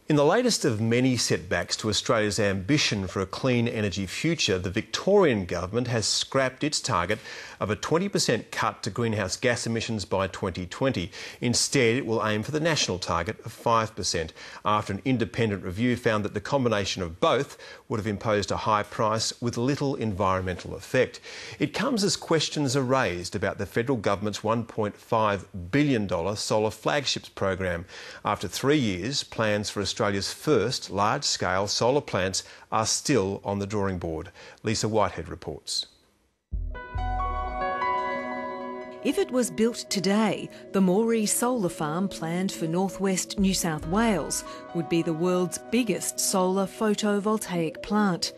In the latest of many setbacks to Australia's ambition for a clean energy future, the Victorian government has scrapped its target of a 20% cut to greenhouse gas emissions by 2020. Instead, it will aim for the national target of 5%, after an independent review found that the combination of both would have imposed a high price with little environmental effect. It comes as questions are raised about the federal government's $1.5 billion solar flagships program. After 3 years, plans for Australia's first large-scale solar plants are still on the drawing board. Lisa Whitehead reports. If it was built today, the Milne solar farm planned for northwest New South Wales would be the world's biggest solar photovoltaic plant.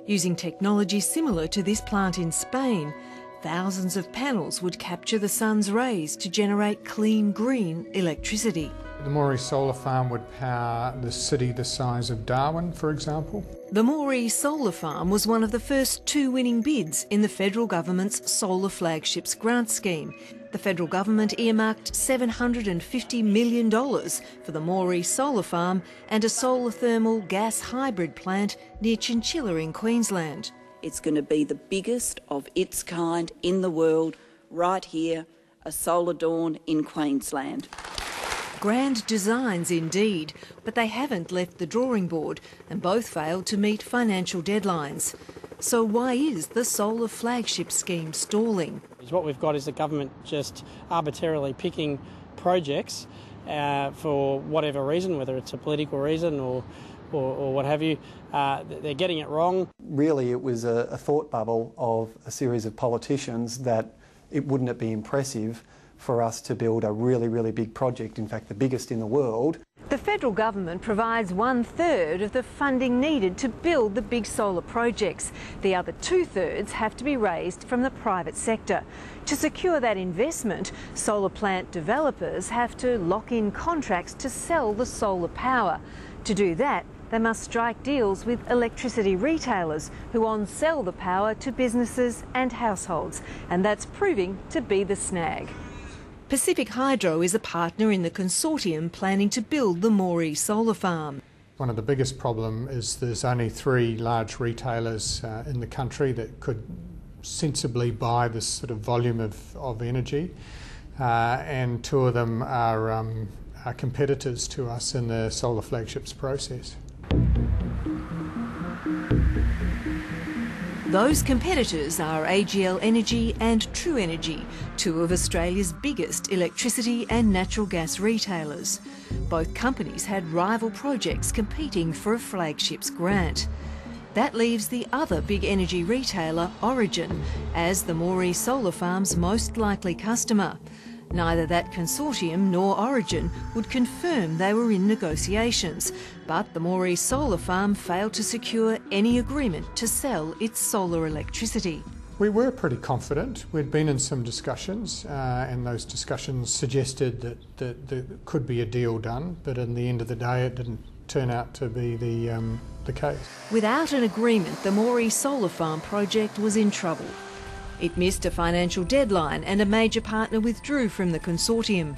Using technology similar to this plant in Spain, thousands of panels would capture the sun's rays to generate clean, green electricity. The Milne solar farm would power the city the size of Darwin, for example. The Milne solar farm was one of the first 2 winning bids in the federal government's Solar Flagships grant scheme. The federal government earmarked $750 million for the Milne solar farm and a solar thermal gas hybrid plant near Chinchilla in Queensland. It's going to be the biggest of its kind in the world, right here, a solar dawn in Queensland. Grand designs indeed, but they haven't left the drawing board and both failed to meet financial deadlines. So why is the solar flagship scheme stalling? What we've got is the government just arbitrarily picking projects for whatever reason, whether it's a political reason or what have you. They're getting it wrong. Really, it was a thought bubble of a series of politicians that wouldn't it be impressive for us to build a really, really big project, in fact the biggest in the world. The federal government provides 1/3 of the funding needed to build the big solar projects. The other 2/3 have to be raised from the private sector. To secure that investment, solar plant developers have to lock in contracts to sell the solar power. To do that, they must strike deals with electricity retailers who on-sell the power to businesses and households, and that's proving to be the snag. Pacific Hydro is a partner in the consortium planning to build the Milne solar farm. One of the biggest problems is there's only 3 large retailers in the country that could sensibly buy this sort of volume of energy, and 2 of them are competitors to us in the solar flagships process. Those competitors are AGL Energy and True Energy, 2 of Australia's biggest electricity and natural gas retailers. Both companies had rival projects competing for a flagships grant. That leaves the other big energy retailer, Origin, as the Milne solar farm's most likely customer. Neither that consortium nor Origin would confirm they were in negotiations, but the Milne solar farm failed to secure any agreement to sell its solar electricity. We were pretty confident. We'd been in some discussions, and those discussions suggested that there could be a deal done, but in the end of the day it didn't turn out to be the case. Without an agreement, the Milne solar farm project was in trouble. It missed a financial deadline and a major partner withdrew from the consortium.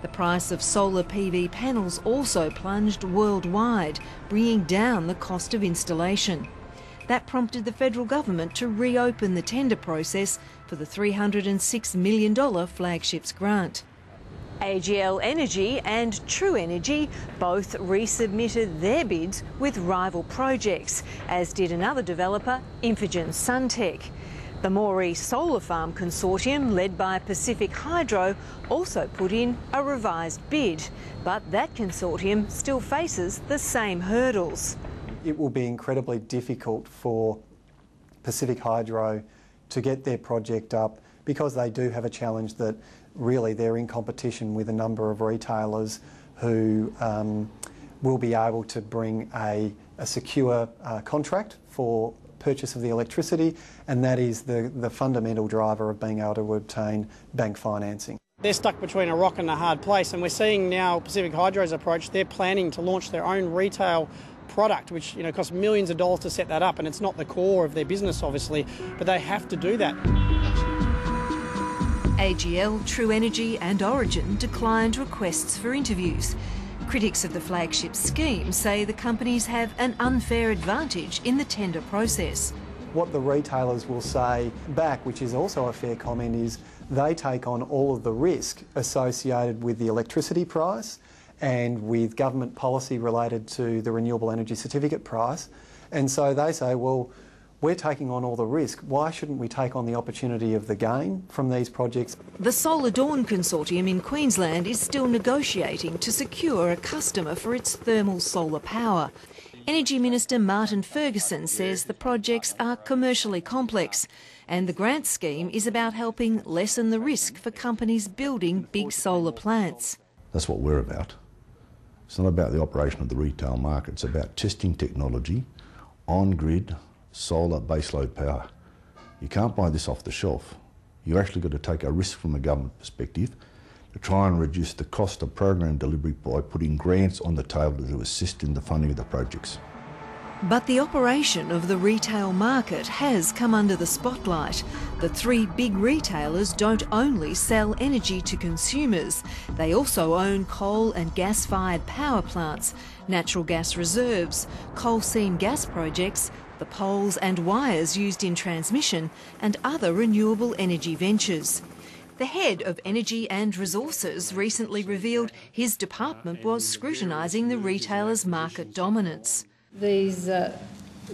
The price of solar PV panels also plunged worldwide, bringing down the cost of installation. That prompted the federal government to reopen the tender process for the $306 million flagships grant. AGL Energy and True Energy both resubmitted their bids with rival projects, as did another developer, Infigen Suntech. The Milne Solar Farm Consortium, led by Pacific Hydro, also put in a revised bid, but that consortium still faces the same hurdles. It will be incredibly difficult for Pacific Hydro to get their project up because they do have a challenge that really they're in competition with a number of retailers who will be able to bring a secure contract for purchase of the electricity, and that is the fundamental driver of being able to obtain bank financing. They're stuck between a rock and a hard place, and we're seeing now Pacific Hydro's approach. They're planning to launch their own retail product, which costs millions of dollars to set that up, and it's not the core of their business obviously, but they have to do that. AGL, True Energy and Origin declined requests for interviews. Critics of the flagship scheme say the companies have an unfair advantage in the tender process. What the retailers will say back, which is also a fair comment, is they take on all of the risk associated with the electricity price and with government policy related to the renewable energy certificate price. And so they say, well, we're taking on all the risk. Why shouldn't we take on the opportunity of the gain from these projects? The Solar Dawn consortium in Queensland is still negotiating to secure a customer for its thermal solar power. Energy Minister Martin Ferguson says the projects are commercially complex and the grant scheme is about helping lessen the risk for companies building big solar plants. That's what we're about. It's not about the operation of the retail market, it's about testing technology, on-grid, solar baseload power. You can't buy this off the shelf. You've actually got to take a risk from a government perspective to try and reduce the cost of program delivery by putting grants on the table to assist in the funding of the projects. But the operation of the retail market has come under the spotlight. The three big retailers don't only sell energy to consumers, they also own coal and gas-fired power plants, natural gas reserves, coal seam gas projects, the poles and wires used in transmission and other renewable energy ventures. The head of Energy and Resources recently revealed his department was scrutinising the retailer's market dominance. These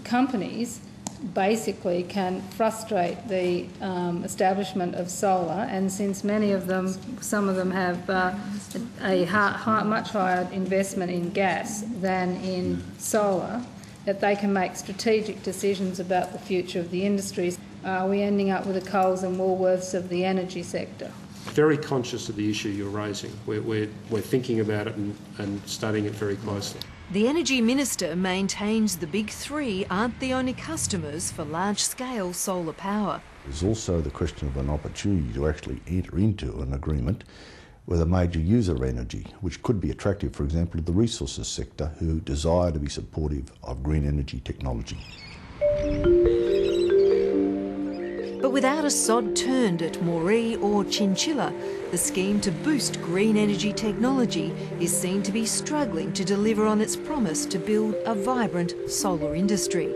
companies basically can frustrate the establishment of solar, and since some of them have a much higher investment in gas than in solar, that they can make strategic decisions about the future of the industries. Are we ending up with the Coles and Woolworths of the energy sector? Very conscious of the issue you're raising. We're thinking about it and studying it very closely. The Energy Minister maintains the big three aren't the only customers for large-scale solar power. There's also the question of an opportunity to actually enter into an agreement with a major user of energy, which could be attractive, for example, to the resources sector who desire to be supportive of green energy technology. But without a sod turned at Moree or Chinchilla, the scheme to boost green energy technology is seen to be struggling to deliver on its promise to build a vibrant solar industry.